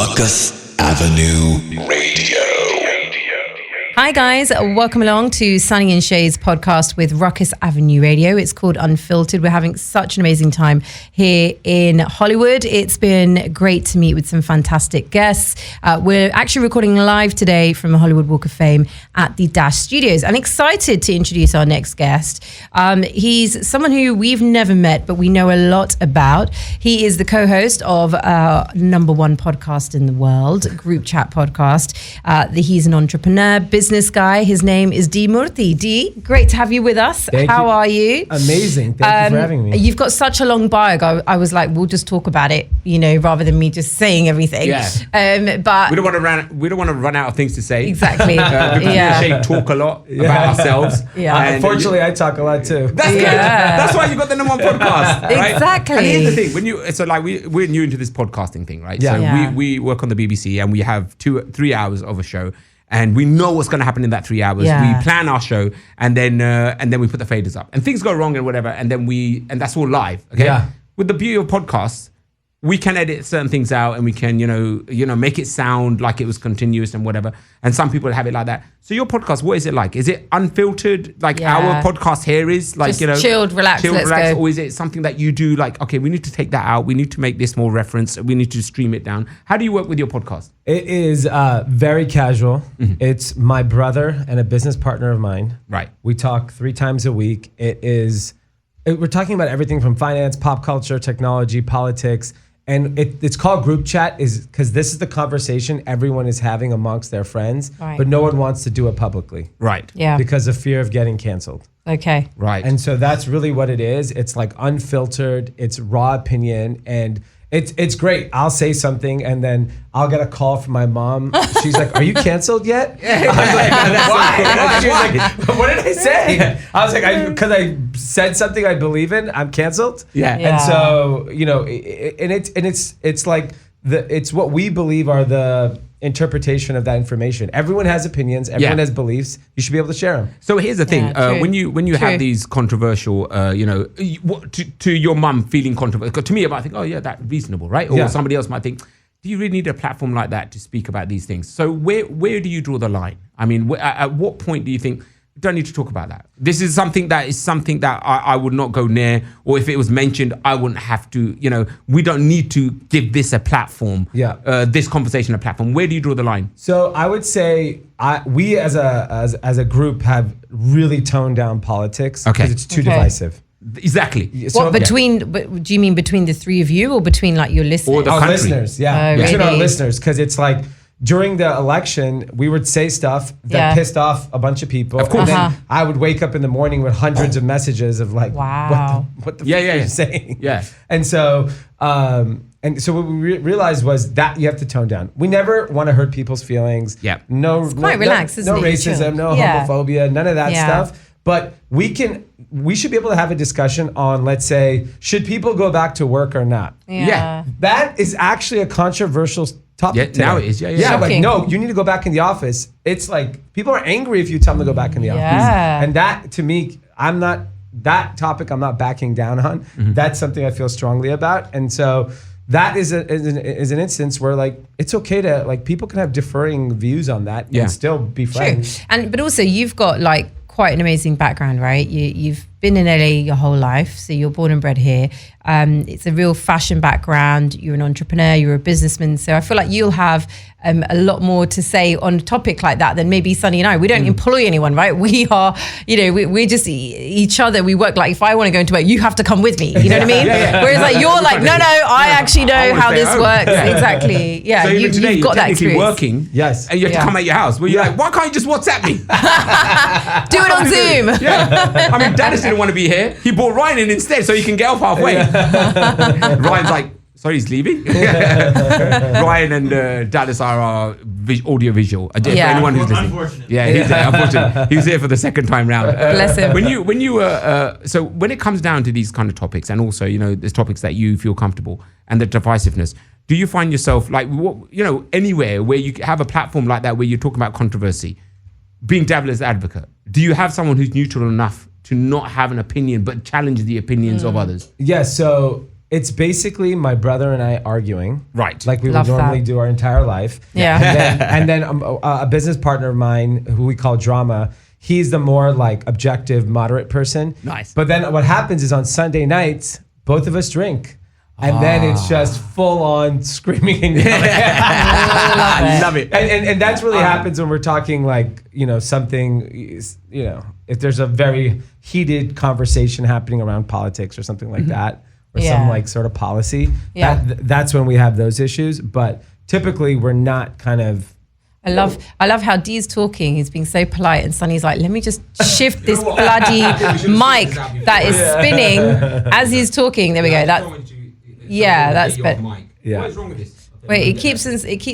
Ruckus Avenue Radio. Hi guys, welcome along to Sunny and Shay's podcast with Ruckus Avenue Radio. It's called Unfiltered. We're having such an amazing time here in Hollywood. It's been great to meet with some fantastic guests. We're actually recording live today from the Hollywood Walk of Fame at the Dash Studios. I'm excited to introduce our next guest. He's someone who we've never met, but we know a lot about. He is the co-host of number one podcast in the world, Group Chat Podcast. He's an entrepreneur, business guy. His name is Dee Murthy. Dee, great to have you with us. How are you? Amazing. Thank you for having me. You've got such a long bio. I was like, we'll just talk about it, rather than me just saying everything. Yeah. But we don't want to run out of things to say. Exactly. Because me and Shay talk a lot about ourselves. Yeah. Unfortunately, I talk a lot too. That's good. That's why you got the number one podcast. Right? Exactly. And here's the thing: we're new into this podcasting thing, right? Yeah. So we work on the BBC and we have 3 hours of a show. And we know what's going to happen in that 3 hours. Yeah. We plan our show, and then we put the faders up, and things go wrong and whatever, and that's all live. Okay. Yeah. With the beauty of podcasts, we can edit certain things out, and we can make it sound like it was continuous and whatever. And some people have it like that. So your podcast, what is it like? Is it unfiltered, like our podcast here is, like just chilled, relaxed, let's go. or is it something that you do like, okay, we need to take that out, we need to make this more reference, we need to stream it down? How do you work with your podcast? It is very casual. Mm-hmm. It's my brother and a business partner of mine. Right. We talk 3 times a week. We're talking about everything from finance, pop culture, technology, politics. And it's called Group Chat is because this is the conversation everyone is having amongst their friends, Right. but no one wants to do it publicly. Right. Yeah. Because of fear of getting canceled. Okay. Right. And so that's really what it is. It's like unfiltered, it's raw opinion, and it's great. I'll say something and then I'll get a call from my mom. She's like, "Are you canceled yet?" I was like, "Why?" She's like, "What did I say?" I was like, "Because I said something I believe in, I'm canceled." Yeah. And so, it's like it's what we believe are the interpretation of that information. Everyone has opinions. Everyone has beliefs. You should be able to share them. So here's the thing: true. when you have these controversial, to your mum feeling controversial. To me, I might think, oh yeah, that's reasonable, right? Or somebody else might think, do you really need a platform like that to speak about these things? So where do you draw the line? I mean, at what point do you think, don't need to talk about that? This is something that I would not go near, or if it was mentioned, I wouldn't have to, we don't need to give this a platform, this conversation a platform. Where do you draw the line? So I would say we as a group have really toned down politics because it's too divisive. Exactly. What but do you mean between the three of you or between like your listeners? Or the our country. listeners, Oh, between our really? listeners, because it's like during the election, we would say stuff that pissed off a bunch of people. Of course. And then I would wake up in the morning with hundreds of messages of like, Wow. what the fuck are you saying? Yeah. And so what we realized was that you have to tone down. We never want to hurt people's feelings. Yeah. It's quite relaxed, isn't no it? racism, Chill. no Yeah. homophobia, none of that Yeah. stuff. But we should be able to have a discussion on, let's say, should people go back to work or not? Yeah. That is actually a controversial topic today. Now it is. Yeah. Like, Shocking. no, you need to go back in the office. It's like, people are angry if you tell them to go back in the office. And that, to me, that topic I'm not backing down on. Mm-hmm. That's something I feel strongly about. And so that is an instance where, like, it's okay to, like, people can have differing views on that and still be friends. True. But also you've got like quite an amazing background, right? You've been in LA your whole life, so you're born and bred here. It's a real fashion background. You're an entrepreneur, you're a businessman. So I feel like you'll have a lot more to say on a topic like that than maybe Sunny and I. We don't employ anyone, right? We are, we're just each other. We work like, if I want to go into work, you have to come with me. You know what I mean? Whereas like you're like, no, I actually know how this works. Exactly. Yeah. So even today, you've got you're that technically experience. working. Yes. And you have to come at your house. Where you're like, why can't you just WhatsApp me? Do it on Zoom. Yeah. I mean, Dallas didn't want to be here. He brought Ryan in instead so he can get off halfway. Ryan's like, sorry, he's leaving? Ryan and Dallas are our audio visual. For anyone who's listening. Unfortunately. Yeah, he's there. Unfortunately. He was here for the second time round. Bless him. So when it comes down to these kind of topics, and also, there's topics that you feel comfortable and the divisiveness, do you find yourself like, anywhere where you have a platform like that where you're talking about controversy, being devil's advocate, do you have someone who's neutral enough to not have an opinion but challenge the opinions of others? Yeah, so It's basically my brother and I arguing, Right. like we Love would normally that. do our entire life. Yeah. And then a business partner of mine, who we call Drama, he's the more like objective, moderate person. Nice. But then what happens is on Sunday nights, both of us drink. And then it's just full on screaming and yelling. I love it. And that's really happens when we're talking like, something, if there's a very heated conversation happening around politics or something like that, or some like sort of policy, that's when we have those issues. But typically we're not kind of. I love how Dee's talking. He's being so polite, and Sonny's like, "Let me just shift this bloody mic that is spinning as he's talking." There we go. That's better. Yeah. What is wrong with this? Wait, it keeps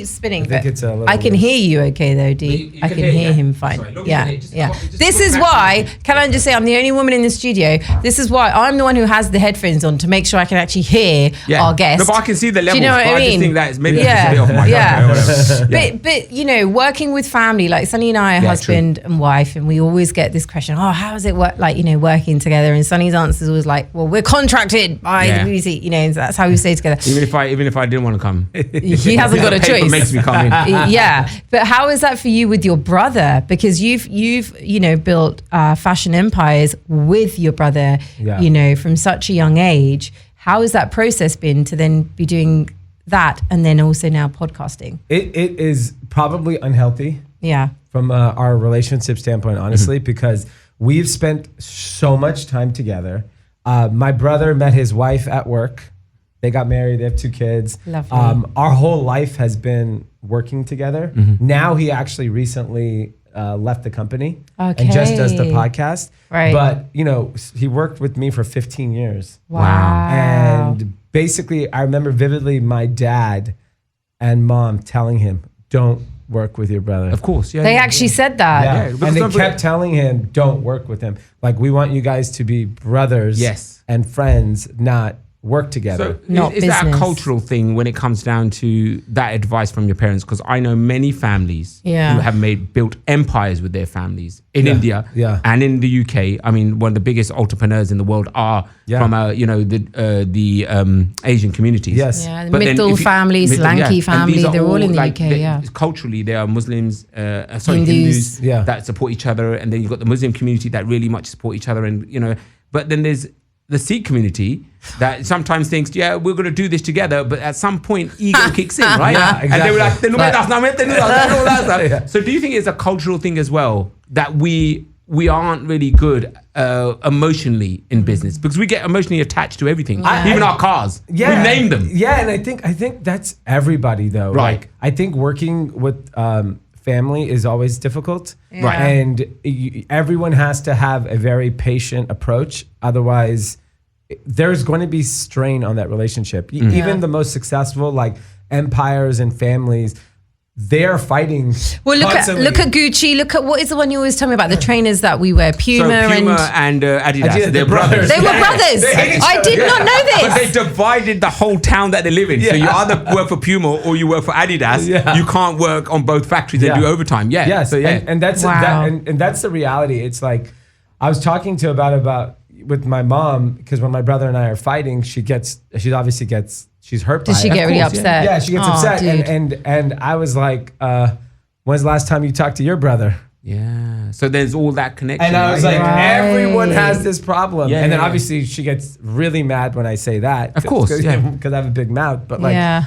spinning. I think but it's a little I can loose. hear you okay though, Dee. You I can can hear, hear yeah? him fine. Sorry, look Yeah, at it, just yeah. come- just This come is back why, to me. can I just say, I'm the only woman in the studio. This is why I'm the one who has the headphones on to make sure I can actually hear our guest. No, but I can see the levels. Do you know what but I I mean? just think that it's maybe Yeah, just a bit off my yeah. whatever. But working with family, like Sonny and I are husband and wife, and we always get this question, oh, how does it work, working together? And Sonny's answer is always like, well, we're contracted by the BBC, and that's how we stay together. Even if I didn't want to come, He hasn't got a paper choice. makes me come in. Yeah, but how is that for you with your brother? Because you've built fashion empires with your brother, from such a young age. How has that process been to then be doing that and then also now podcasting? It is probably unhealthy. Yeah. From our relationship standpoint, honestly, because we've spent so much time together. My brother met his wife at work. They got married. They have 2 kids. Lovely. Our whole life has been working together. Now he actually recently left the company and just does the podcast. Right. But, he worked with me for 15 years. Wow. And basically, I remember vividly my dad and mom telling him, don't work with your brother. Of course, yeah. They actually said that. Yeah, because and they don't kept telling him, don't work with him. Like, we want you guys to be brothers and friends, not work together. Not is that a business. cultural thing when it comes down to that advice from your parents? Because I know many families who have built empires with their families in India and in the UK. I mean, one of the biggest entrepreneurs in the world are from the Asian communities. Yes. Yeah, the But then Mittal if you- families, Mittal, Lanky and these family, are they're all in the UK, Culturally, there are Muslims, Hindus. Hindus that support each other, and then you've got the Muslim community that really much support each other, and but then there's the Sikh community that sometimes thinks, we're going to do this together, but at some point ego kicks in, right? Yeah, And they were like, Yeah. So do you think it's a cultural thing as well that we aren't really good emotionally in business, because we get emotionally attached to everything, even our cars. We name them. Yeah, and I think that's everybody though. Right. Like, I think working with family is always difficult. Right. And everyone has to have a very patient approach. Otherwise, there's going to be strain on that relationship. Even the most successful empires and families, they're fighting. Well, constantly. look at Gucci. Look at, what is the one you always tell me about? The trainers that we wear, Puma, and Adidas, they're brothers. They were brothers. I did not know this. But they divided the whole town that they live in. So you either work for Puma or you work for Adidas. Yeah. You can't work on both factories and do overtime. Yeah. Yes, So, and that's and that's the reality. It's like, I was talking to about with my mom, because when my brother and I are fighting, she's hurt by it. Did she get really upset? Yeah, she gets Aw, upset. dude. And I was like, when's the last time you talked to your brother? Yeah. So there's all that connection. And I was right? like, everyone has this problem. Yeah, and then yeah. obviously she gets really mad when I say that. Of course, Because yeah. I have a big mouth. But but the Are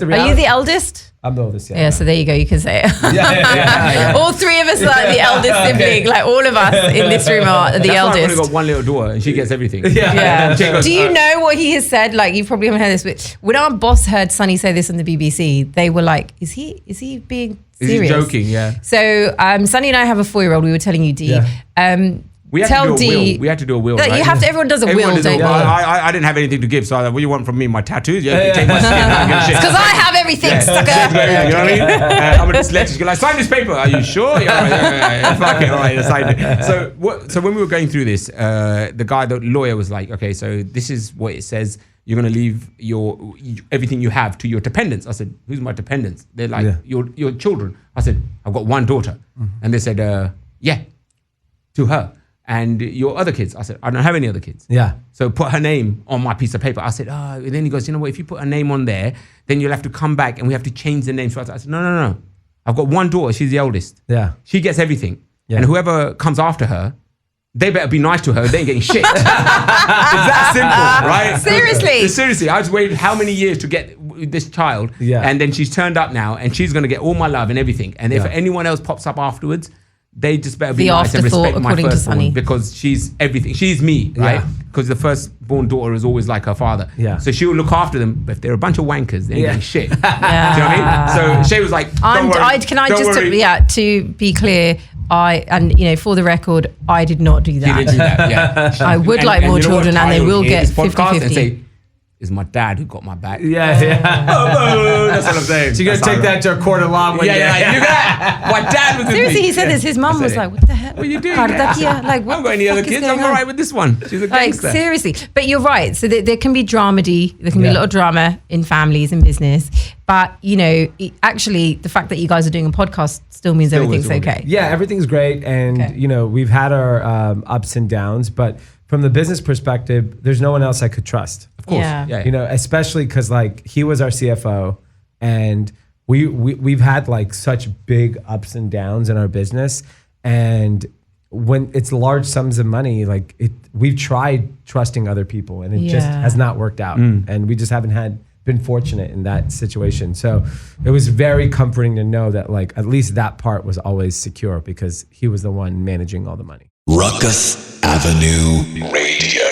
reality. you the eldest? I'm the oldest, Yeah, so there you go. You can say it. Yeah. All 3 of us are the eldest sibling. Like, all of us in this room are the That's why I've only eldest. got one little daughter and she gets everything. Yeah. She goes, Do you know what he has said? Like, you probably haven't heard this, but when our boss heard Sonny say this on the BBC, they were like, "Is he being Is serious?" he joking? Yeah. So Sonny and I have a 4-year-old. We were telling you, Dee. Yeah. We had Tell to do a Dee. will. We had to do a will. Like, right? you have to. Everyone does a will, does don't you? I didn't have anything to give, so I was like, what do you want from me? My tattoos? Yeah, take my skin. I don't give a shit. Because I have everything, sucker. You know what I mean? I'm a dyslexic. Like, sign this paper. Are you sure? Yeah. Fuck it. All right, sign it. So when we were going through this, the lawyer was like, okay, so this is what it says. You're going to leave everything you have to your dependents. I said, who's my dependents? They're like, your children. I said, I've got one daughter. And they said, yeah, to her. and your other kids? I said, I don't have any other kids. Yeah. So put her name on my piece of paper. I said, and then he goes, you know what, if you put her name on there, then you'll have to come back and we have to change the name. So I said, no. I've got one daughter, she's the eldest. Yeah. She gets everything. Yeah. And whoever comes after her, they better be nice to her. They ain't getting shit. It's that simple, right? Seriously, I just waited how many years to get this child, and then she's turned up now, and she's going to get all my love and everything. And if anyone else pops up afterwards, they just better be nice and respect my firstborn, because she's everything. She's me, right? Because the firstborn daughter is always like her father. Yeah. So she'll look after them. But if they're a bunch of wankers, they ain't getting shit. Do you know what I mean? So Shay was like, to be clear, for the record, I did not do that. You didn't do that, yeah. I would like more children, and they will get 50-50. It's my dad who got my back. Yeah. That's what I'm saying. So you're going to take that to a court of law one day. You got my dad was seriously, he said this. His mum was like, what the hell? What are you doing? Like, what I haven't got any other kids. I'm all right with this one. She's a gangster. Like, seriously. But you're right. So there can be dramedy. There can be a lot of drama in families and business. But, actually, the fact that you guys are doing a podcast still means everything's okay. Yeah, everything's great. And, we've had our ups and downs. But from the business perspective, there's no one else I could trust. Of course. Yeah. Especially because he was our CFO, and we've had such big ups and downs in our business. And when it's large sums of money, we've tried trusting other people, and it just has not worked out. And we just haven't been fortunate in that situation. So it was very comforting to know that at least that part was always secure, because he was the one managing all the money. Ruckus Avenue Radio.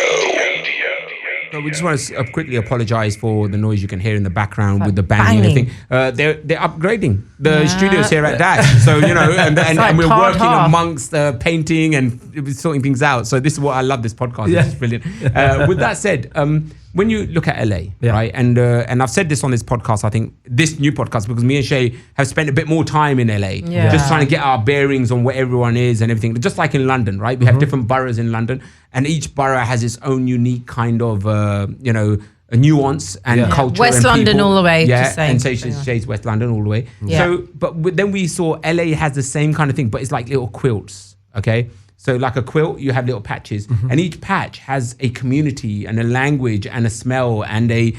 So we just want to quickly apologize for the noise you can hear in the background with the banging and everything. They're upgrading the studios here at Dash. So, and we're working amongst painting and sorting things out. So this is what I love this podcast. It's brilliant. With that said, when you look at LA, right? And I've said this on this podcast, I think this new podcast, because me and Shay have spent a bit more time in LA, just trying to get our bearings on where everyone is and everything. Just like in London, right? We have different boroughs in London, and each borough has its own unique kind of, a nuance and culture. West and London people. all the way. Yeah, and Shay's West London all the way. Yeah. So, but then we saw LA has the same kind of thing, but it's like little quilts, okay? So like a quilt, you have little patches, and each patch has a community and a language and a smell and a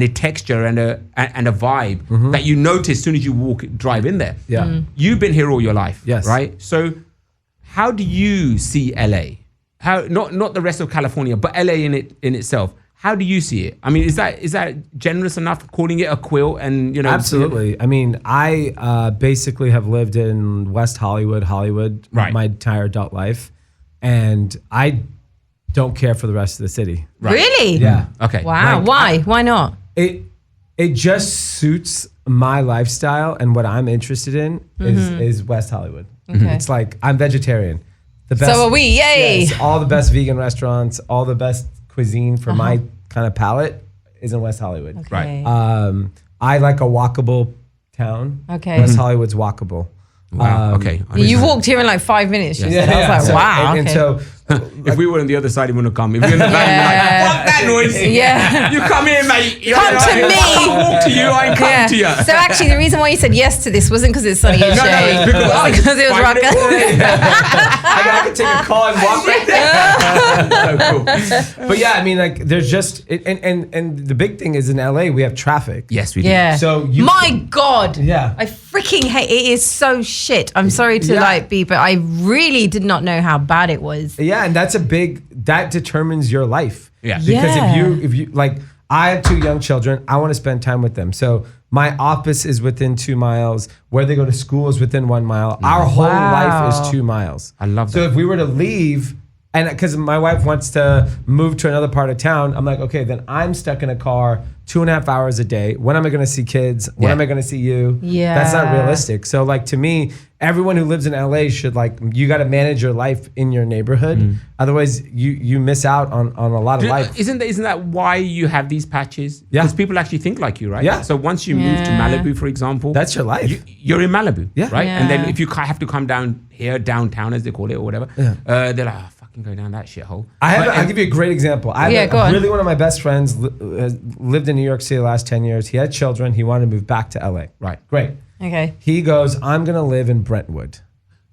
texture and a vibe that you notice as soon as you drive in there. Yeah. You've been here all your life, yes, right? So how do you see LA? How not the rest of California, but LA in itself? How do you see it? I mean, is that generous enough calling it a quilt? And absolutely. I mean, I basically have lived in West Hollywood, my entire adult life, and I don't care for the rest of the city. Right. Really? Yeah. Okay. Wow. Why? Why not? It just suits my lifestyle, and what I'm interested in is West Hollywood. Okay. It's I'm vegetarian. The best, so are we? Yay! Yes, all the best vegan restaurants, all the best cuisine for my kind of palate is in West Hollywood. Okay. Right. I like a walkable town. Okay. West Hollywood's walkable. Wow. Okay. You walked here in 5 minutes. I was like, wow. And so, if we were on the other side, he wouldn't have come. If we were in the van, you're like, fuck that noise. Yeah. You come here, mate. Come to me. I'll walk to you. I ain't come to you. So actually, the reason why you said yes to this wasn't because it's Sunny and Shay. No, it's because it was Ruckus. I could take a call and walk right there. So cool. But yeah, I mean, there's just, and the big thing is in LA, we have traffic. Yes, we do. Yeah. So my God. Yeah. I freaking hate it. It is so shit. I'm sorry to be, but I really did not know how bad it was. Yeah, and that determines your life. Yeah. Because if you I have 2 young children, I want to spend time with them. So my office is within 2 miles. Where they go to school is within 1 mile. Our whole life is 2 miles. I love that. So if we were to leave, and because my wife wants to move to another part of town, I'm like, okay, then I'm stuck in a car 2.5 hours a day. When am I going to see kids? When am I going to see you? Yeah. That's not realistic. So to me, everyone who lives in LA should you got to manage your life in your neighborhood. Otherwise you miss out on a lot of life. Isn't that why you have these patches? Yeah. Because people actually think like you, right? Yeah. So once you move to Malibu, for example, that's your life. You're in Malibu, right? Yeah. And then if you have to come down here, downtown as they call it or whatever, they're like, go down that shithole. I'll give you a great example. One of my best friends lived in New York City the last 10 years. He had children. He wanted to move back to LA. Right. Great. Okay. He goes, I'm going to live in Brentwood.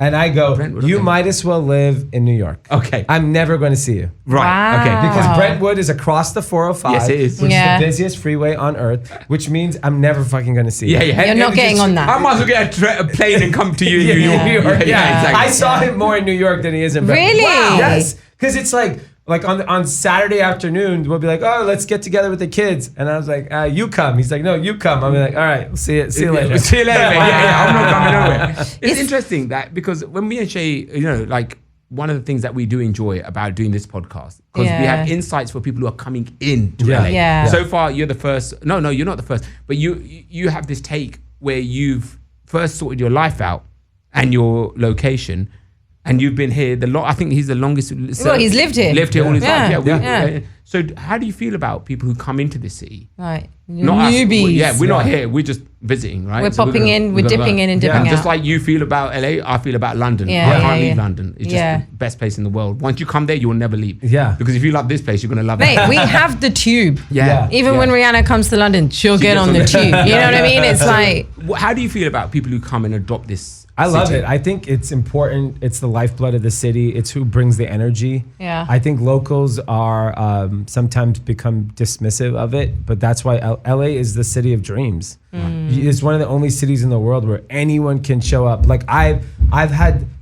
And I go, Brentwood, you okay. might as well live in New York. Okay. I'm never going to see you. Right. Wow. Okay. Because Brentwood is across the 405. Yes, it is. Which Yeah. is the busiest freeway on earth, which means I'm never fucking going to see you. Yeah, yeah. You're not getting on that. I might as well get a plane and come to you in Yeah, New York. New York. Yeah, exactly. I saw him more in New York than he is in Brentwood. Really? Wow. Yes. Because it's like on Saturday afternoon, we'll be like, oh, let's get together with the kids. And I was like, you come. He's like, no, you come. I'll be like, all right, we'll see you later. See you later, mate. Yeah, I'm not coming nowhere. It's interesting that because when me and Shay, like one of the things that we do enjoy about doing this podcast, because we have insights for people who are coming in to LA. Yeah. So far, you're the first. No, you're not the first. But you have this take where you've first sorted your life out and your location. And you've been here I think he's the longest. Well, he's lived here. Lived here all his life. Yeah. So how do you feel about people who come into this city? Right. Not Newbies. us. We're not here. We're just visiting, right? We're popping in, we're dipping in and dipping And out. just like you feel about LA, I feel about London. Yeah, I can't yeah, leave yeah. London. It's just the best place in the world. Once you come there, you'll never leave. Yeah. Because if you love this place, you're going to love Mate, it. we have the tube. Yeah. Even when Rihanna comes to London, she'll get gets on on the the- tube. You know what I mean? It's like, How do you feel about people who come and adopt this? I love city? it. I think it's important. It's the lifeblood of the city. It's who brings the energy. Yeah. I think locals are sometimes become dismissive of it, but that's why LA is the city of dreams. It's one of the only cities in the world where anyone can show up. Like I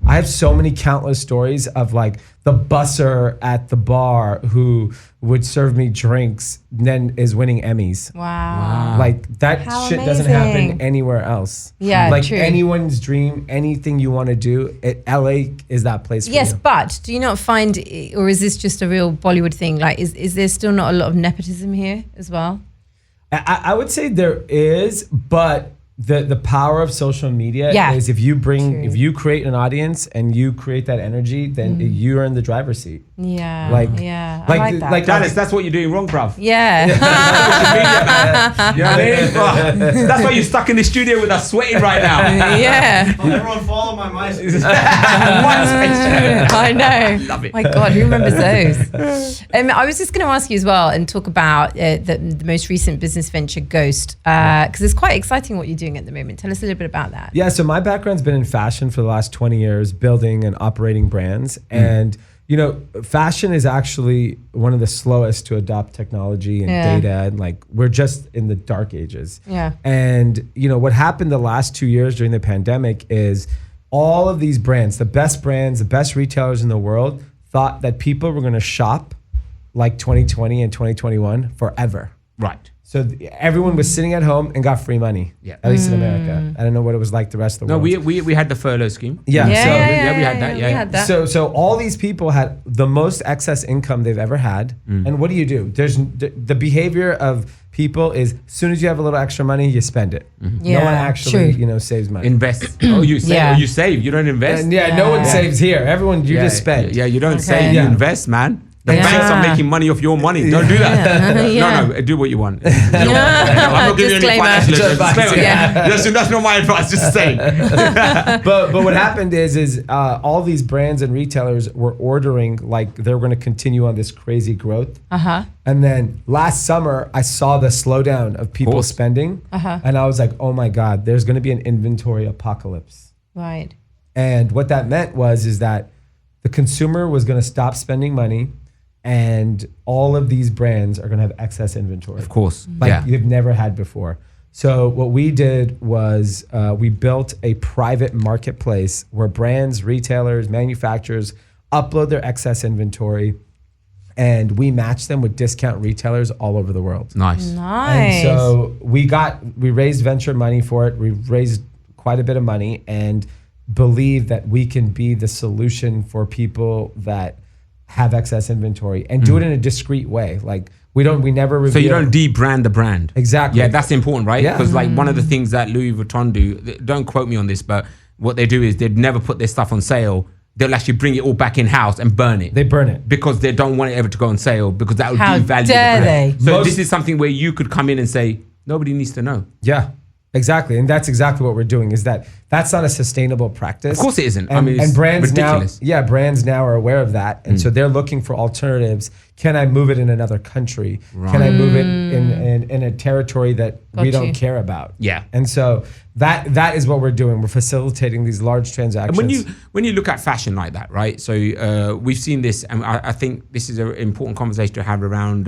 have so many countless stories of like the busser at the bar who would serve me drinks, then is winning Emmys. wow. Like that How shit doesn't happen amazing. anywhere else. Yeah, like true. anyone's dream, anything you want to do, LA is that place for Yes, you. but do you not find, or is this just a real Bollywood thing? Like, is there still not a lot of nepotism here as well? I would say there is, but the power of social media is if you create an audience and you create that energy, then you're in the driver's seat. Yeah. I Like like that. Dallas, that's what you're doing wrong, bruv. yeah. You know what I mean? Oh, that's why you're stuck in the studio with us sweating right now. yeah. Everyone follow my MySpace. I know. Love it. My God, who remembers those? I was just going to ask you as well and talk about the most recent business venture, Ghost, because it's quite exciting what you're doing at the moment. Tell us a little bit about that. Yeah, so my background's been in fashion for the last 20 years, building and operating brands. And, fashion is actually one of the slowest to adopt technology and data. And like, we're just in the dark ages. Yeah. And, what happened the last 2 years during the pandemic is all of these brands, the best retailers in the world, thought that people were going to shop like 2020 and 2021 forever. Right. So everyone was sitting at home and got free money. Yeah. At least in America. I don't know what it was like the rest of the No, world. we had the furlough scheme. Yeah. Yeah, so, we had that, We yeah. had that. So all these people had the most excess income they've ever had. And what do? There's the behavior of people is as soon as you have a little extra money, you spend it. No Yeah, one actually, true. saves money. Invest. You save. Yeah. You save. You don't invest. And no one saves here. Everyone, you just spend. Yeah, you don't Okay. save. You Yeah. invest, man. The Yeah. banks are making money off your money. Don't do that. Yeah. No, do what you want. I'm Yeah. not giving you any Disclaimer. financial Just advice. advice, Disclaimer. yeah. That's not my advice. Just saying. But what happened is all these brands and retailers were ordering like they were going to continue on this crazy growth. And then last summer, I saw the slowdown of people course. spending. And I was like, oh my God, there's going to be an inventory apocalypse. Right. And what that meant is that the consumer was going to stop spending money and all of these brands are going to have excess inventory. Of course. Like Yeah. you've never had before. So what we did was we built a private marketplace where brands, retailers, manufacturers upload their excess inventory and we match them with discount retailers all over the world. Nice. Nice. And so we raised venture money for it. We raised quite a bit of money and believe that we can be the solution for people that have excess inventory and do it in a discreet way. Like we never reveal. So you don't de-brand the brand. Exactly. Yeah, that's important, right? Yeah. Because like one of the things that Louis Vuitton do, don't quote me on this, but what they do is they'd never put their stuff on sale. They'll actually bring it all back in-house and burn it. They burn it. Because they don't want it ever to go on sale because that would How devalue dare the brand. they? So this is something where you could come in and say, nobody needs to know. Yeah. Exactly, and that's exactly what we're doing. Is that's not a sustainable practice? Of course it isn't. And, I mean, it's brands ridiculous. brands now are aware of that, and so they're looking for alternatives. Can I move it in another country? Right. Can I move it in a territory that we don't care about? Yeah. And so that is what we're doing. We're facilitating these large transactions. And when you look at fashion like that, right? So we've seen this, and I think this is an important conversation to have around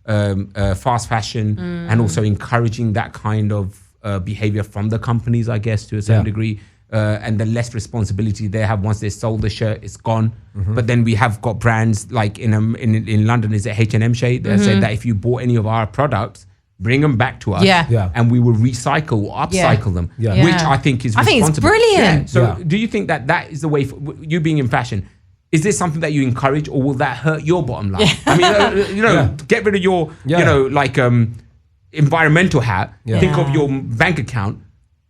fast fashion and also encouraging that kind of behavior from the companies, I guess, to a certain degree, and the less responsibility they have once they sold the shirt, it's gone. But then we have got brands like in London, is it H&M Shay? They said that if you bought any of our products, bring them back to us, and we will recycle or upcycle them, which I think is responsible. I think it's brilliant. So do you think that is the way, you being in fashion, is this something that you encourage, or will that hurt your bottom line? I mean, get rid of your, environmental hat, think of your bank account.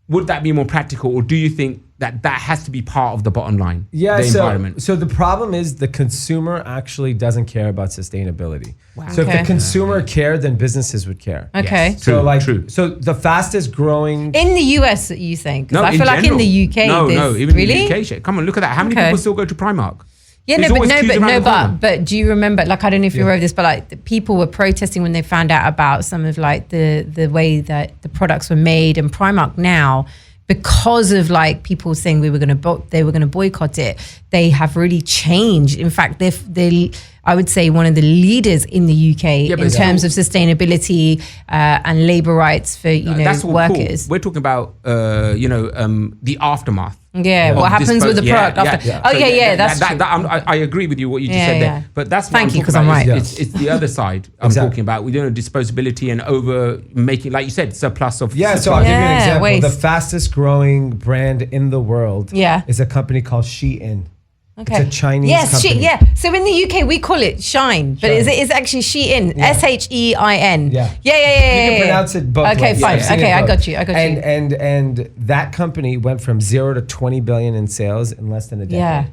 Would that be more practical, or do you think that has to be part of the bottom line? Yeah, the environment. So the problem is the consumer actually doesn't care about sustainability. Wow. So if the consumer cared, then businesses would care. Okay. Yes. True. So the fastest growing In the US, you think? 'Cause No, I feel like in the UK, No, even really? in the UK. Shit. Come on, look at that. How many Okay. people still go to Primark? Yeah, There's always queues around the corner. but do you remember? Like, I don't know if you're aware of this, but like the people were protesting when they found out about some of like the way that the products were made, and Primark now, because of like people saying they were going to boycott it, they have really changed. In fact, they I would say one of the leaders in the UK in terms of sustainability and labor rights for that's all workers. Cool. We're talking about the aftermath. Yeah, what happens with the product after? Yeah. Oh, So that's true. I agree with you what you just said there. But that's what Thank you, I'm 'cause talking I'm about. right. It's the other side I'm talking about. We're doing disposability and over making, like you said, surplus of. So I'll give you an example. waste. The fastest growing brand in the world is a company called Shein. Okay. It's a Chinese company. So in the UK we call it Shine, but it's actually Shein. SHEIN. Yeah. Yeah. You can pronounce it both Okay, ways. fine. I've seen Okay, it I both. got you. And that company went from 0 to 20 billion in sales in less than a decade. Yeah.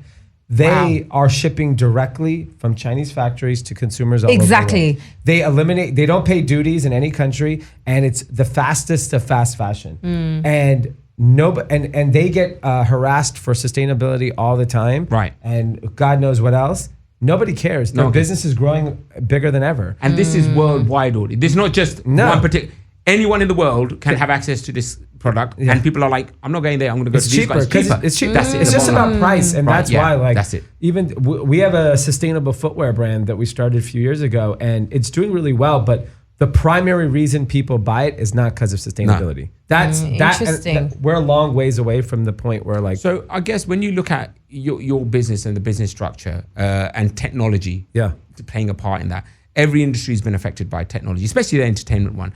They are shipping directly from Chinese factories to consumers all over the Exactly. world. They don't pay duties in any country, and it's the fastest of fast fashion. And and they get harassed for sustainability all the time. Right. And God knows what else. Nobody cares. Their business is growing bigger than ever. And this is worldwide audience. This is not just one particular. Anyone in the world can have access to this product, and people are like, "I'm not going there. I'm going to go to these guys." Cheaper. It's cheaper. That's it. It's just about price, and that's why. Like, that's it. Even we have a sustainable footwear brand that we started a few years ago, and it's doing really well. But the primary reason people buy it is not because of sustainability. That's interesting. We're a long ways away from the point where, like, So I guess when you look at your business and the business structure and technology, playing a part in that, every industry has been affected by technology, especially the entertainment one.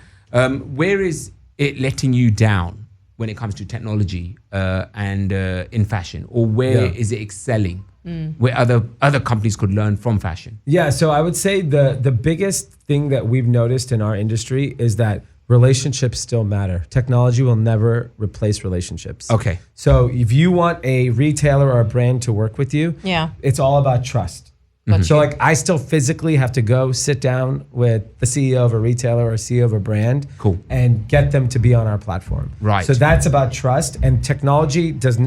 Where is it letting you down when it comes to technology and in fashion, or where is it excelling? Where other companies could learn from fashion? Yeah, so I would say the biggest thing that we've noticed in our industry is that relationships still matter. Technology will never replace relationships. Okay. So if you want a retailer or a brand to work with you, it's all about trust. So like I still physically have to go sit down with the CEO of a retailer or CEO of a brand and get them to be on our platform. Right. So that's about trust, and technology does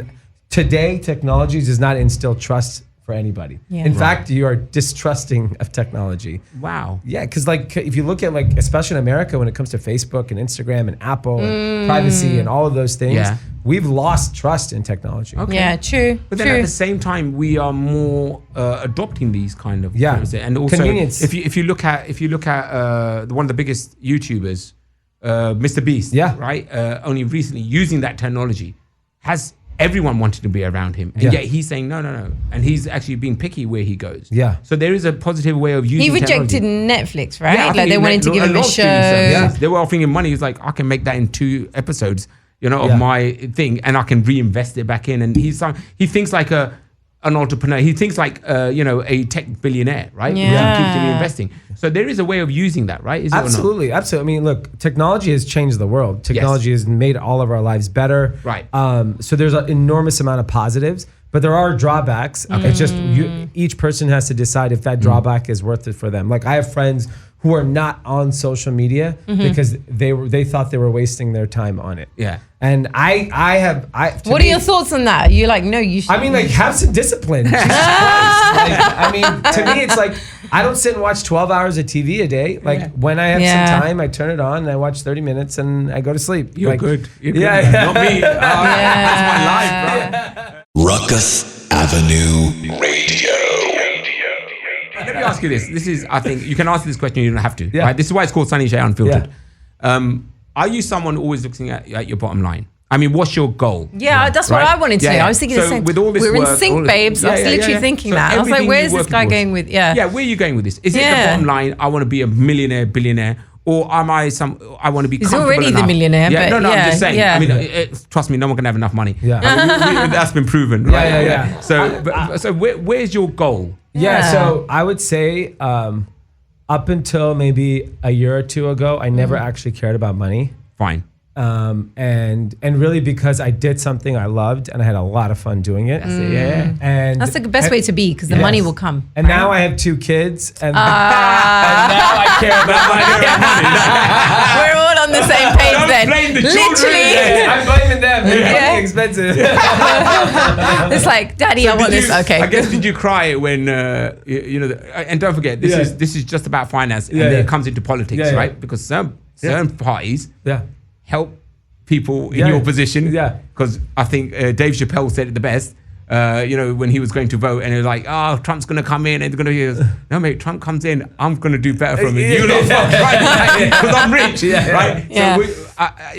not instill trust for anybody. In fact, you are distrusting of technology. Wow. Yeah, because like if you look at like, especially in America, when it comes to Facebook and Instagram and Apple and privacy and all of those things, we've lost trust in technology. Okay. Yeah, true. But then at the same time, we are more adopting these kind of and also convenience. If you look at one of the biggest YouTubers, Mr. Beast, right, only recently using that technology, has everyone wanted to be around him, and yet he's saying no, and he's actually being picky where he goes. Yeah. So there is a positive way of using. He rejected Netflix, right? Like they wanted to give him a show. They were offering him money. He's like, I can make that in 2 episodes, of my thing, and I can reinvest it back in. And he thinks like an entrepreneur. He thinks like a tech billionaire, right? Yeah. He keeps reinvesting. So there is a way of using that, right? Is absolutely, it or not? absolutely. I mean, look, technology has changed the world. Technology has made all of our lives better. Right. So there's an enormous amount of positives, but there are drawbacks. It's just each person has to decide if that drawback is worth it for them. Like I have friends who are not on social media because they thought they were wasting their time on it. Yeah. And What are your thoughts on that? You're like, no, you should. I mean, like, have some discipline. Jesus Christ. Like, I mean, to me, it's like, I don't sit and watch 12 hours of TV a day. Like, when I have some time, I turn it on and I watch 30 minutes and I go to sleep. You're like, good. You're good. Yeah. Not me. That's my life, bro. Ruckus Avenue Radio. Let me ask you this. This is, I think, you can answer this question, you don't have to. Yeah. Right? This is why it's called Sunny Shay Unfiltered. Are you someone always looking at your bottom line? I mean, what's your goal? Yeah, that's what I wanted to know. I was thinking the same. With all this we're work, in sync, babes. I was literally thinking that. I was like, where's this guy going with? Yeah. Yeah, where are you going with this? Is it the bottom line, I want to be a millionaire, billionaire? Or am I I want to be comfortable enough? He's already the millionaire. Yeah, but I'm just saying. Yeah. I mean, trust me, no one can have enough money. Yeah. I mean, that's been proven, right? Yeah. So where's your goal? Yeah, so I would say up until maybe a year or two ago, I never actually cared about money. Fine. And really because I did something I loved and I had a lot of fun doing it. That's it, yeah. And That's the best way to be because the money will come. And now I have 2 kids and now I care about money. We're all on the same page Don't then. blame the children. Literally. I'm blaming them. They're really expensive. It's like, Daddy, I want this. Okay. I guess did you cry when and don't forget this is just about finance and then it comes into politics, right? Because certain parties help people in your position. Yeah. Because I think Dave Chappelle said it the best. When he was going to vote and it was like, oh, Trump's going to come in and he goes, no, mate, Trump comes in, I'm going to do better from him. You know, because I'm rich, right? Yeah. So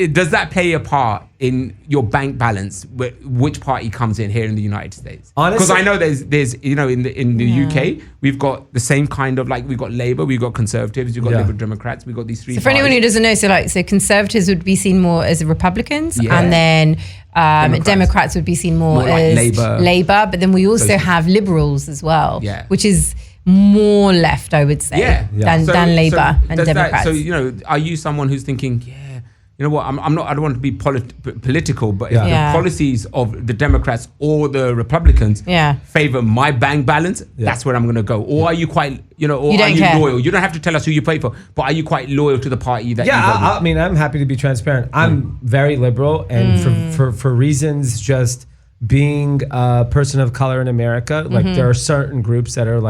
does that play a part in your bank balance, which party comes in here in the United States? Honestly, because I know there's in the UK, we've got the same kind of we've got Labour, we've got Conservatives, we've got Liberal Democrats, we've got these 3 So for anyone who doesn't know, so Conservatives would be seen more as Republicans and then Democrats would be seen more as Labour. But then we also have Liberals as well, which is more left, I would say, than Labour and Democrats. Are you someone who's thinking, you know what? I don't want to be political, but if the policies of the Democrats or the Republicans favor my bank balance, that's where I'm going to go. Or are you quite, are you loyal? You don't have to tell us who you pay for, but are you quite loyal to the party that you vote with? I mean, I'm happy to be transparent. I'm very liberal, and for reasons just being a person of color in America, like there are certain groups that are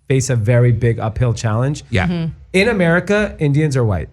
face a very big uphill challenge. Yeah. In America, Indians are white.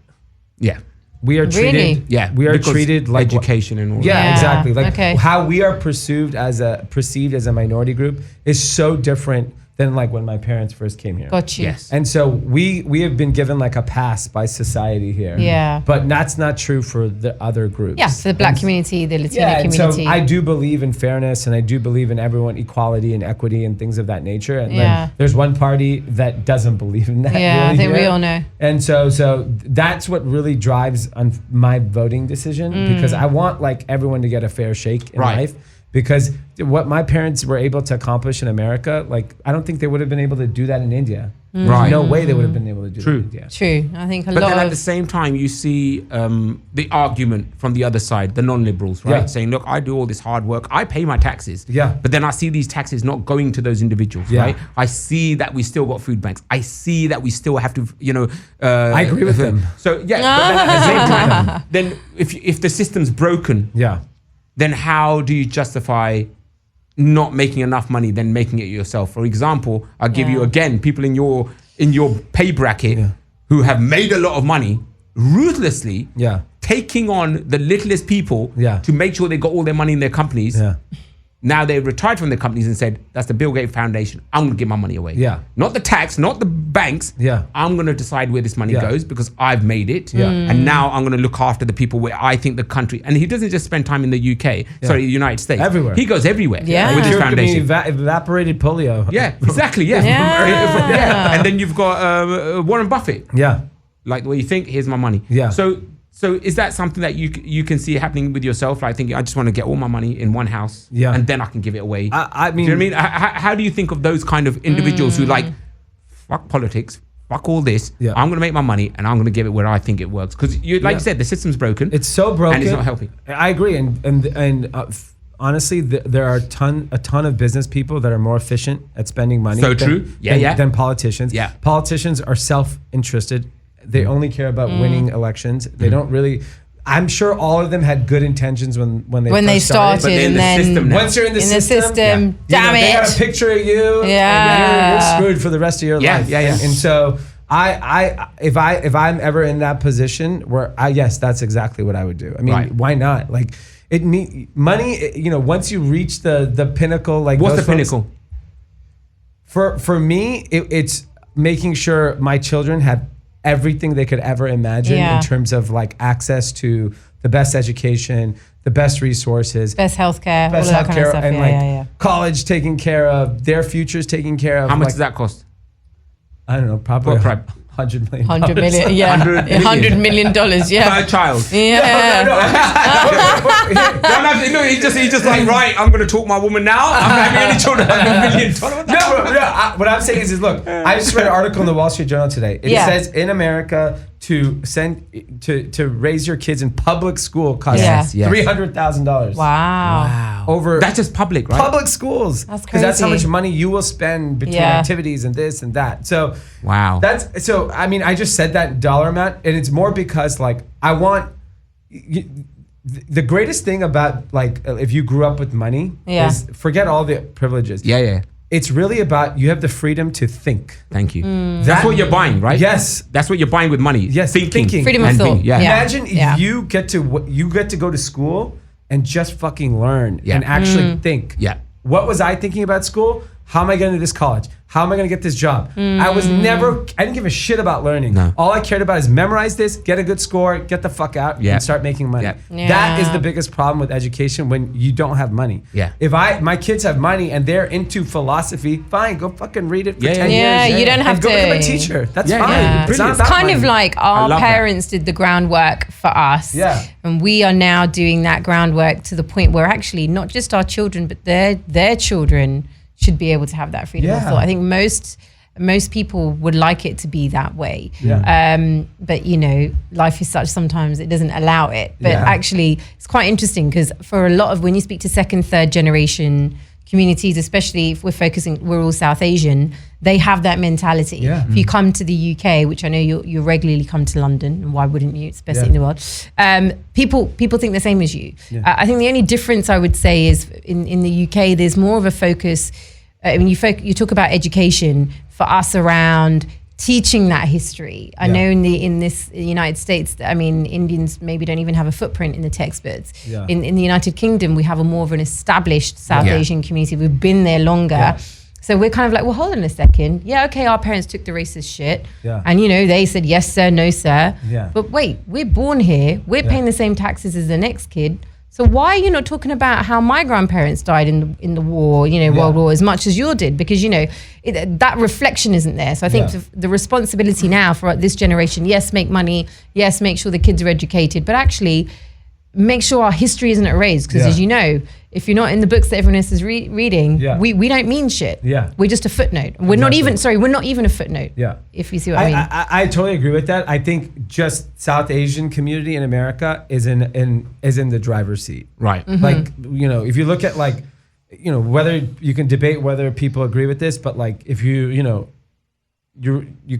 Yeah. We are treated. Really? We are treated like education and all. Yeah, exactly. How we are perceived as a minority group is so different than when my parents first came here. Got you. Yes. And so we have been given a pass by society here. Yeah. But that's not true for the other groups. Yeah, for the Black community, the Latino community. So I do believe in fairness and I do believe in everyone equality and equity and things of that nature. And then there's one party that doesn't believe in that. Yeah, I think we all know. And so that's what really drives on my voting decision because I want everyone to get a fair shake in life. Because what my parents were able to accomplish in America, I don't think they would have been able to do that in India. There's no way they would have been able to do that in India. True. I think But then at the same time, you see the argument from the other side, the non-liberals, right? Yeah. Saying, look, I do all this hard work. I pay my taxes. Yeah. But then I see these taxes not going to those individuals, right? I see that we still got food banks. I see that we still have to, I agree with them. So, but then at the same time, then if the system's broken, then how do you justify not making enough money than making it yourself? For example, I'll give you again people in your pay bracket who have made a lot of money ruthlessly taking on the littlest people to make sure they got all their money in their companies. Now they've retired from their companies and said, that's the Bill Gates Foundation. I'm going to give my money away. Not the tax, not the banks. I'm going to decide where this money goes because I've made it. And now I'm going to look after the people where I think the country... And he doesn't just spend time in the UK, the United States. Everywhere. He goes everywhere with his foundation. Evaporated polio. Yeah, exactly. And then you've got Warren Buffett. Like the way you think, here's my money. So is that something that you can see happening with yourself? Like thinking, I just want to get all my money in one house and then I can give it away. I mean, do you know what I mean? How do you think of those kind of individuals who fuck politics, fuck all this, I'm going to make my money and I'm going to give it where I think it works? Because you said, the system's broken. It's so broken. And it's not helping. I agree. And honestly, there are a ton of business people that are more efficient at spending money. So true. Than politicians. Yeah. Politicians are self-interested. They only care about winning elections. They don't really. I'm sure all of them had good intentions when they started, But they're in and the then system now. Once you're in the system, damn they got a it. picture of you. Yeah. and you're screwed for the rest of your life. Yeah. And so if I'm ever in that position where yes, that's exactly what I would do. I mean, Right. why not? Like money. Once you reach the pinnacle, like What's those the folks- pinnacle? For me, it's making sure my children have everything they could ever imagine Yeah. in terms of like access to the best education, the best resources, Best healthcare, best all of that kind of healthcare, stuff. and Yeah. college taken care of, their futures taken care of. How much like, does that cost? I don't know, probably What, $100 million. 100 million, yeah. $100 million, yeah. Per child. Yeah. No, he's just like, right, I'm going to talk my woman now. I'm not having any children. $100 million. What I'm saying is look, I just read an article in the Wall Street Journal today. It Yeah. says in America to raise your kids in public school costs Yes, yes. $300,000. Wow. Over That's just public, right? public schools. That's Because that's how crazy. much money you will spend between Yeah. activities and this and that. So Wow. I mean, I just said that dollar amount, and it's more because like I want. The greatest thing about like if you grew up with money Yeah. is forget all the privileges. Yeah. It's really about you have the freedom to think. Thank you. Mm. That's what you're buying, right? Yes. That's what you're buying with money. Yes, thinking. Freedom of and thought. being- yeah. Yeah. Imagine if Yeah. you get to go to school and just fucking learn Yeah. and actually Mm. think. Yeah. What was I thinking about school? How am I getting to this college? How am I going to get this job? Mm. I didn't give a shit about learning. No. All I cared about is memorize this, get a good score, get the fuck out, Yeah. and start making money. Yeah. Yeah. That is the biggest problem with education when you don't have money. Yeah. If my kids have money and they're into philosophy, fine, go fucking read it for Yeah, 10 yeah. years. Yeah, you don't have and go become a to. teacher. That's Yeah, fine. yeah. It's not Brilliant. about Kind money. of like our love that. parents did the groundwork for us. Yeah. And we are now doing that groundwork to the point where actually not just our children, but their children should be able to have that freedom of Yeah. thought. I think most people would like it to be that way. Yeah. But life is such sometimes it doesn't allow it. But Yeah. actually it's quite interesting because for a lot of when you speak to second, third generation communities, especially if we're all South Asian, they have that mentality. Yeah. If you come to the UK, which I know you regularly come to London, and why wouldn't you? It's the best Yeah. thing in the world. People think the same as you. Yeah. I think the only difference I would say is in the UK, there's more of a focus. When you talk about education for us around teaching that history. I Yeah. know in this United States, I mean, Indians maybe don't even have a footprint in the textbooks. Yeah. In the United Kingdom, we have a more of an established South Yeah. Asian community. We've been there longer. Yeah. So we're kind of like, well, hold on a second. Yeah, okay, our parents took the racist shit. Yeah. And, they said, yes, sir, no, sir. Yeah. But wait, we're born here. We're Yeah. paying the same taxes as the next kid. So why are you not talking about how my grandparents died in the war, World War, as much as yours did? Because, that reflection isn't there. So I think Yeah. the responsibility now for this generation, yes, make money. Yes, make sure the kids are educated. But actually, make sure our history isn't erased. Because Yeah. as you know, if you're not in the books that everyone else is reading, Yeah. we don't mean shit. Yeah. We're just a footnote. We're not even a footnote. Yeah. If you see what I mean. I totally agree with that. I think just South Asian community in America is in the driver's seat. Right. Mm-hmm. Like, if you look at whether you can debate whether people agree with this, but like if you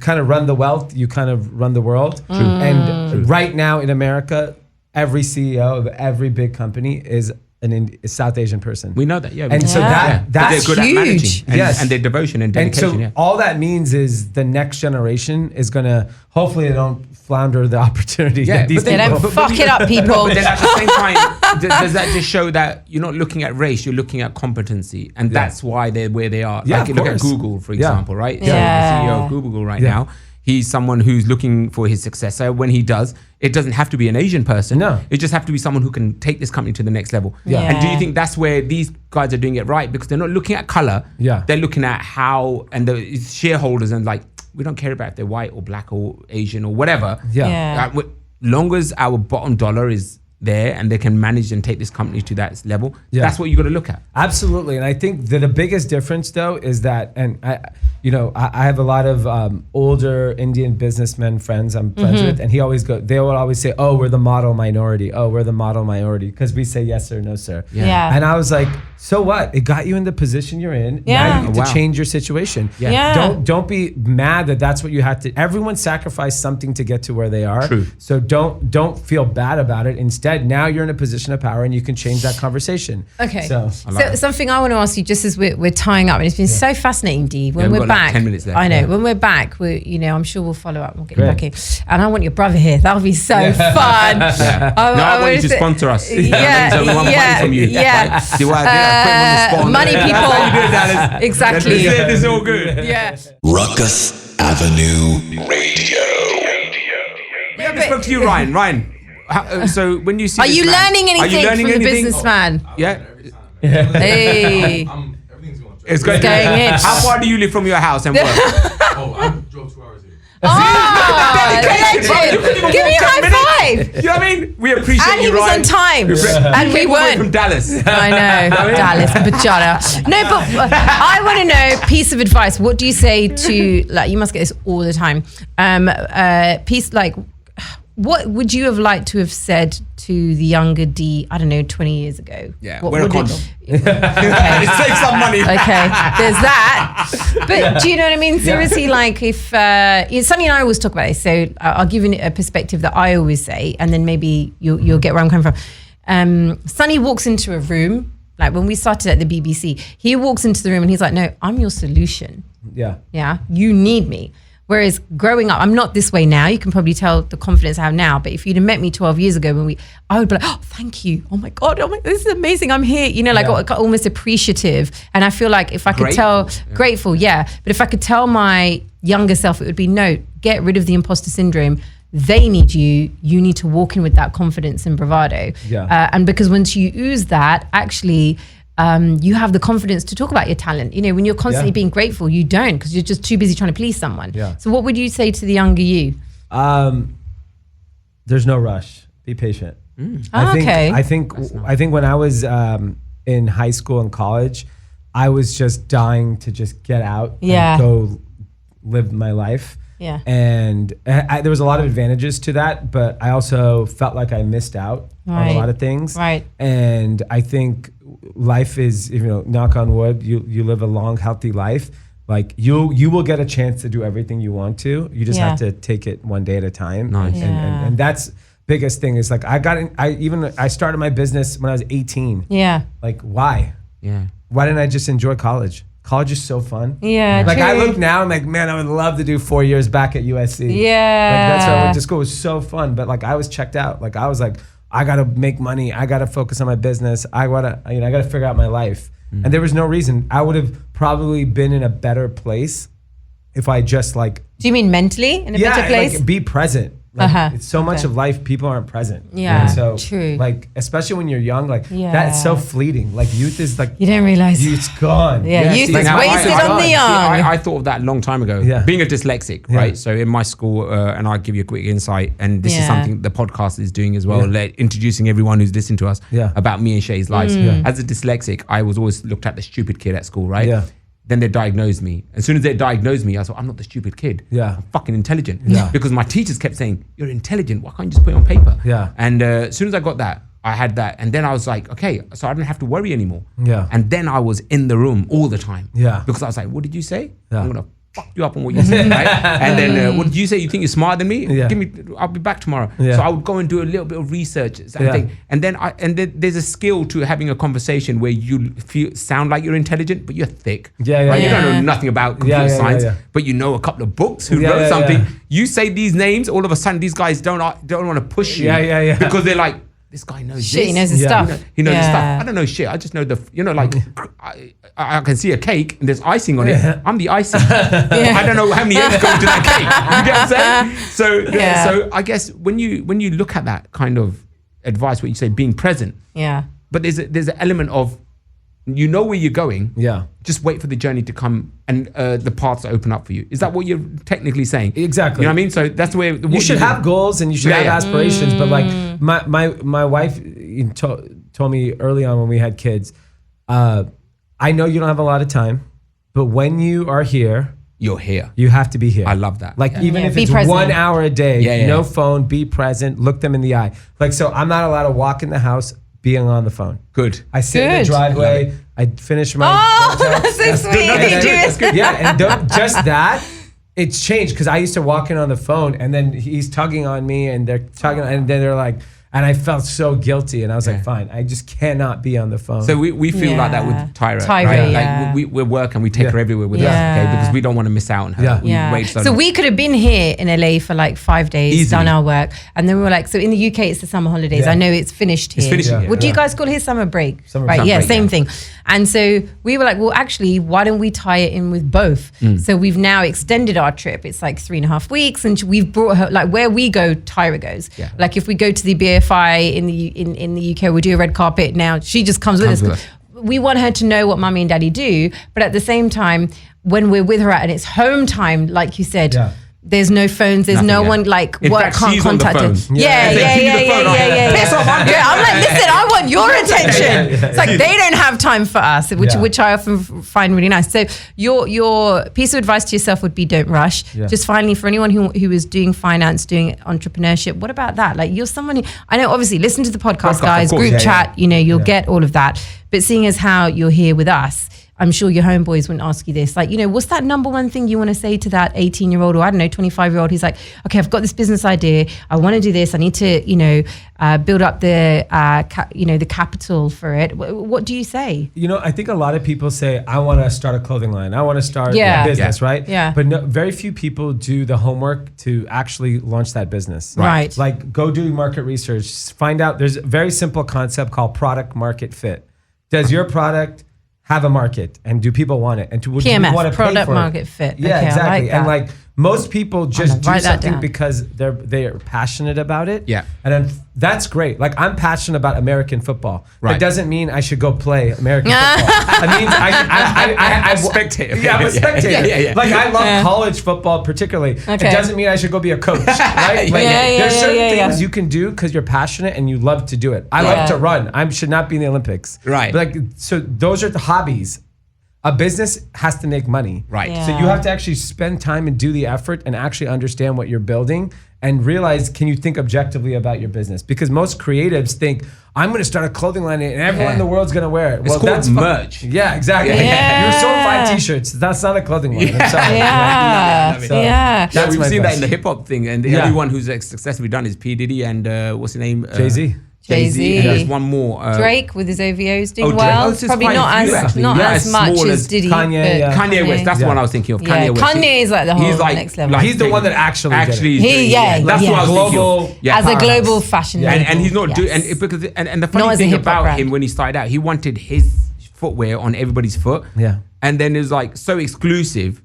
kind of run the wealth, you kind of run the world. Mm. And right now in America, every CEO of every big company is a South Asian person. We know that, yeah. And so Yeah. But that's they're good huge. at managing and, Yes. and their devotion and and dedication. so Yeah. all that means is the next generation is gonna hopefully they don't flounder the opportunity. Yeah, that these but They people- don't fuck it up, people. But then at the same time, does that just show that you're not looking at race, you're looking at competency, and that's why they're where they are. Yeah, Like you of look at course. Google, for Yeah. example, right? Yeah. So the CEO of Google right Yeah. now, he's someone who's looking for his successor. When he does, it doesn't have to be an Asian person. No. It just have to be someone who can take this company to the next level. Yeah. And do you think that's where these guys are doing it right? Because they're not looking at color. Yeah. They're looking at how, and the shareholders, and like, we don't care about if they're white or black or Asian or whatever. Yeah. Long as our bottom dollar is there and they can manage and take this company to that level, Yeah. that's what you got to look at. Absolutely, and I think that the biggest difference though is that, and I have a lot of older Indian businessmen friends I'm friends with, and they will always say, "Oh, we're the model minority. Oh, we're the model minority," because we say yes sir, no sir. Yeah. And I was like, so what? It got you in the position you're in. Yeah. Now you need Wow. to change your situation. Yeah. Don't be mad that that's what you had to. Everyone sacrificed something to get to where they are. True. So don't feel bad about it. Instead, now you're in a position of power and you can change that conversation. Okay. So Something I want to ask you, just as we're tying up, and it's been so fascinating, Dee. When we've we're got like back, 10 minutes left. I know. Yeah. When we're back, I'm sure we'll follow up. We'll get you Great. back in, and I want your brother here. That'll be so fun. I want you to sponsor us. Yeah, So we want money from you. yeah. Right? See what I did? I put him on the spot. Money people. That's how you do it, Dallas. Exactly. This is all good. Yeah. Ruckus Avenue Radio. Yeah, I spoke to you, Ryan. So when you see Are this you man- learning are you anything learning from the anything? businessman? Yeah. Hey. Everything's going It's going going in. How far do you live from your house and work? Oh, I drove 2 hours here. Oh, Dedication, bro. You couldn't even give me a walk 10 high minutes. five. You know what I mean? We appreciate And he you, was Ryan. on time, and we Came all the way from weren't. Dallas. I know, Dallas, Bajada. No, but I want to know, piece of advice. What do you say to, like, you must get this all the time. What would you have liked to have said to the younger Dee, I don't know, 20 years ago? Yeah, What wear a would condom. Okay. Save some money. Okay, there's that. But do you know what I mean? Seriously, like if Sunny and I always talk about this, so I'll give you a perspective that I always say, and then maybe you'll get where I'm coming from. Sunny walks into a room, like when we started at the BBC, he walks into the room and he's like, "No, I'm your solution. Yeah, you need me." Whereas growing up, I'm not this way now. You can probably tell the confidence I have now. But if you'd have met me 12 years ago, I would be like, "Oh, thank you. Oh my God, this is amazing. I'm here." Almost appreciative. And I feel like if I could grateful, yeah. But if I could tell my younger self, it would be, no, get rid of the imposter syndrome. They need you. You need to walk in with that confidence and bravado. Yeah. And because once you ooze that, actually, you have the confidence to talk about your talent. When you're constantly being grateful, you don't, because you're just too busy trying to please someone. Yeah. So what would you say to the younger you? There's no rush. Be patient. Okay. I think when I was in high school and college, I was just dying to just get out and go live my life. Yeah. And there was a lot of advantages to that, but I also felt like I missed out on a lot of things. Right. And I think life is, knock on wood, you live a long, healthy life. Like you will get a chance to do everything you want to. You just have to take it one day at a time. Nice. And that's biggest thing is like I started my business when I was 18. Yeah. Like why? Yeah. Why didn't I just enjoy college? College is so fun. Yeah. Like true. I look now, I'm like, man, I would love to do 4 years back at USC. Yeah. Like that's where I went to school. It was so fun. But like I was checked out. Like I was like, I gotta make money. I gotta focus on my business. I gotta figure out my life. And there was no reason. I would have probably been in a better place if I just like. Do you mean mentally in a better place? Like be present. Like it's so much of life, people aren't present. Yeah, And so true. like, especially when you're young, like that's so fleeting. Like youth is like, You don't realize. it's gone. Yeah, youth see, is now wasted I- on the See, young. I thought of that a long time ago. Yeah. Being a dyslexic, right? So in my school, and I'll give you a quick insight, and this is something the podcast is doing as well, introducing everyone who's listening to us about me and Shay's lives. As a dyslexic, I was always looked at the stupid kid at school, right? Yeah. Then they diagnosed me. As soon as they diagnosed me, I thought, I'm not the stupid kid. Yeah. I'm fucking intelligent. Yeah. Because my teachers kept saying, you're intelligent. Why can't you just put it on paper? Yeah. And as soon as I got that, I had that. And then I was like, okay, so I didn't have to worry anymore. Yeah. And then I was in the room all the time. Yeah. Because I was like, what did you say? Yeah. I'm going to fuck you up on what you said, right? And then what did you say? You think you're smarter than me? Yeah. I'll be back tomorrow. Yeah. So I would go and do a little bit of research. And then there's a skill to having a conversation where you sound like you're intelligent, but you're thick. Right? You don't know nothing about computer science, but you know a couple of books who wrote something. You say these names, all of a sudden these guys don't want to push you because they're like, this guy knows Shit, this. he knows his stuff. He knows his stuff. I don't know shit. I just know like I can see a cake and there's icing on it. I'm the icing. I don't know how many eggs go into that cake. You get what I'm saying? So I guess when you look at that kind of advice, what you say, being present. Yeah. But there's an element of where you're going. Yeah. Just wait for the journey to come and the paths to open up for you. Is that what you're technically saying? Exactly. You know what I mean? So that's the way You should have goals and you should have aspirations, but like my wife told me early on when we had kids, I know you don't have a lot of time, but when you are here, you're here. You have to be here. I love that. Like even if Be it's present. 1 hour a day, Yeah, yeah. no phone, be present, look them in the eye. Like, so I'm not allowed to walk in the house being on the phone. Good. I sit in the Good. driveway, I finish my. Oh, that's so sweet. And You do it. yeah, and just that, it's changed because I used to walk in on the phone and then he's tugging on me and they're tugging and then they're like, and I felt so guilty and I was like, fine, I just cannot be on the phone. So we feel like that with Tyra. Tyra, right? yeah. Like we work and we take her everywhere with us, Yeah. okay? Because we don't want to miss out on her. Yeah. We Yeah. wait So we could have been here in LA for like 5 days, Easily. done our work, and then we were like, so in the UK it's the summer holidays. Yeah. I know it's finished here. It's finishing here. What do you Yeah. guys call his summer break? Summer right? break. Yeah, Summer break, same yeah. thing. And so we were like, well, actually, why don't we tie it in with both? So we've now extended our trip. It's like 3.5 weeks, and we've brought her like where we go, Tyra goes. Yeah. Like if we go to the BFI in the UK, we do a red carpet. Now she just comes with us. We want her to know what mummy and daddy do, but at the same time, when we're with her and it's home time, like you said, Yeah. there's no phones, there's Nothing, no yeah. one like In work fact, can't she's on the contact her. phone. Yeah, And yeah, then yeah, keep the yeah, phone on. yeah. Piss off, I'm Yeah, I'm like, listen, I want your attention. It's like they don't have time for us, which I often find really nice. So your piece of advice to yourself would be don't rush. Yeah. Just finally, for anyone who is doing finance, doing entrepreneurship, what about that? Like you're someone who, I know obviously listen to the podcast, Podcast, guys, of course. group Yeah, chat, yeah. you'll get all of that. But seeing as how you're here with us, I'm sure your homeboys wouldn't ask you this. Like, what's that number one thing you want to say to that 18-year-old or I don't know, 25-year-old who's like, okay, I've got this business idea. I want to do this. I need to, build up the, the capital for it. What do you say? I think a lot of people say, I want to start a clothing line. I want to start Yeah. a business, Yeah. right? Yeah. But very few people do the homework to actually launch that business. Right. Like go do market research. Find out there's a very simple concept called product market fit. Does your product have a market and do people want it? And do you PMF, want to pay product for it? market fit. Yeah, Okay, I exactly. like And that. like most people just do write that something down. because they're passionate about it. Yeah. And then that's great. Like I'm passionate about American football. Right. It doesn't mean I should go play American football. It means I spectator. Yeah, I'm a spectator. Yeah. Like I love college football particularly. Okay. It doesn't mean I should go be a coach, right? Like, Yeah, there's certain yeah. things you can do because you're passionate and you love to do it. I Yeah. love to run. I should not be in the Olympics. Right. But so those are the hobbies. A business has to make money. Right. Yeah. So you have to actually spend time and do the effort and actually understand what you're building and realize, can you think objectively about your business? Because most creatives think, I'm going to start a clothing line and everyone in the world's going to wear it. It's called merch. Yeah, exactly. Yeah. You're sold 5 t-shirts. That's not a clothing line. I'm sorry. Yeah. So- Yeah. That's we've my seen that best. in the hip hop thing, and Yeah. everyone who's successfully done is P Diddy and what's his name? Jay-Z. Jay-Z. And there's one more. Drake with his OVOs doing Drake. well. Oh, it's just Probably quite not a few, as actually. not Yeah, as as much small as as Diddy. Kanye, but yeah. Kanye West. That's the Yeah. one I was thinking of. Yeah, Kanye West. Kanye is like the whole He's like next level. He's the one that actually did it. actually. yeah. That's what I was Global- thinking of. Yeah. as a global fashion Yeah. label. and he's not doing yes. and the Not funny as a thing hip-hop about brand. him when he started out, he wanted his footwear on everybody's foot. Yeah. And then it was like so exclusive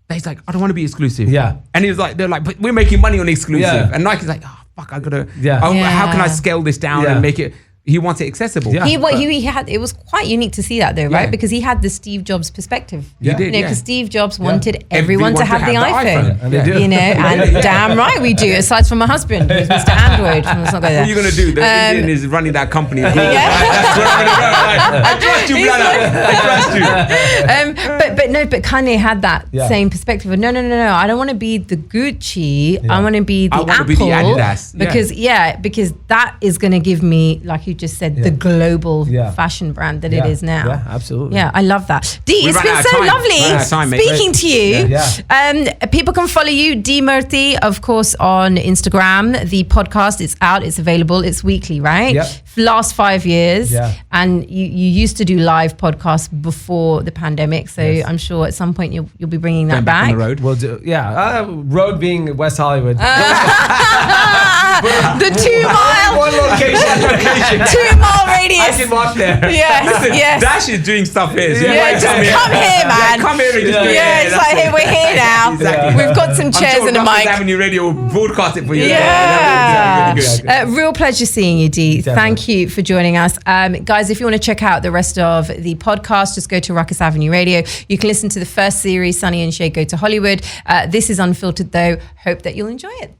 that he's like, I don't want to be exclusive. Yeah. And he was like, they're like, but we're making money on exclusive. Yeah. And Nike's like, oh fuck, I gotta. Yeah. How can I Yeah. scale this down Yeah. and make it? He wants it accessible. Yeah. He had it was quite unique to see that though, right? Yeah. Because he had the Steve Jobs perspective. He did, because yeah. Steve Jobs wanted everyone Everyone to have the iPhone. And they do. And damn right we do. Aside from my husband, who's Mr. Android. Let's not go there. What are you gonna do? The Indian is running that company. That's where I'm gonna go. Like, I trust you, brother. I trust you. But Kanye had that Yeah. same perspective of no. I don't want to be the Gucci. I want to be the I wanna Apple. be the Adidas. Yeah. Because that is going to give me, like you just said, the global Yeah. fashion brand that it is now. Yeah, absolutely. Yeah, I love that. Dee, We it's ran been out of so time. lovely Ran out of time, mate. speaking to you. Yeah. People can follow you, Dee Murthy, of course, on Instagram. The podcast is out, it's available, it's weekly, right? Yep. Last 5 years. Yeah. And you used to do live podcasts before the pandemic, so Yes. I'm sure at some point you'll be bringing that Going back back. on the road. We'll do. Yeah. Road being West Hollywood. The 2 mile, One location. 2 mile I radius. can walk there. Yes, yes. Dash is doing stuff here. So you Yeah, might just come here, man. Yeah, come here and just do it. Yeah, it's like, hey, we're here now. Exactly. We've got some I'm chairs sure and a Ruckus mic. Avenue Radio will broadcast it for you. Yeah. Really good. Real pleasure seeing you, Dee. Definitely. Thank you for joining us. Guys, if you want to check out the rest of the podcast, just go to Ruckus Avenue Radio. You can listen to the first series, Sonny and Shay Go to Hollywood. This is Unfiltered, though. Hope that you'll enjoy it.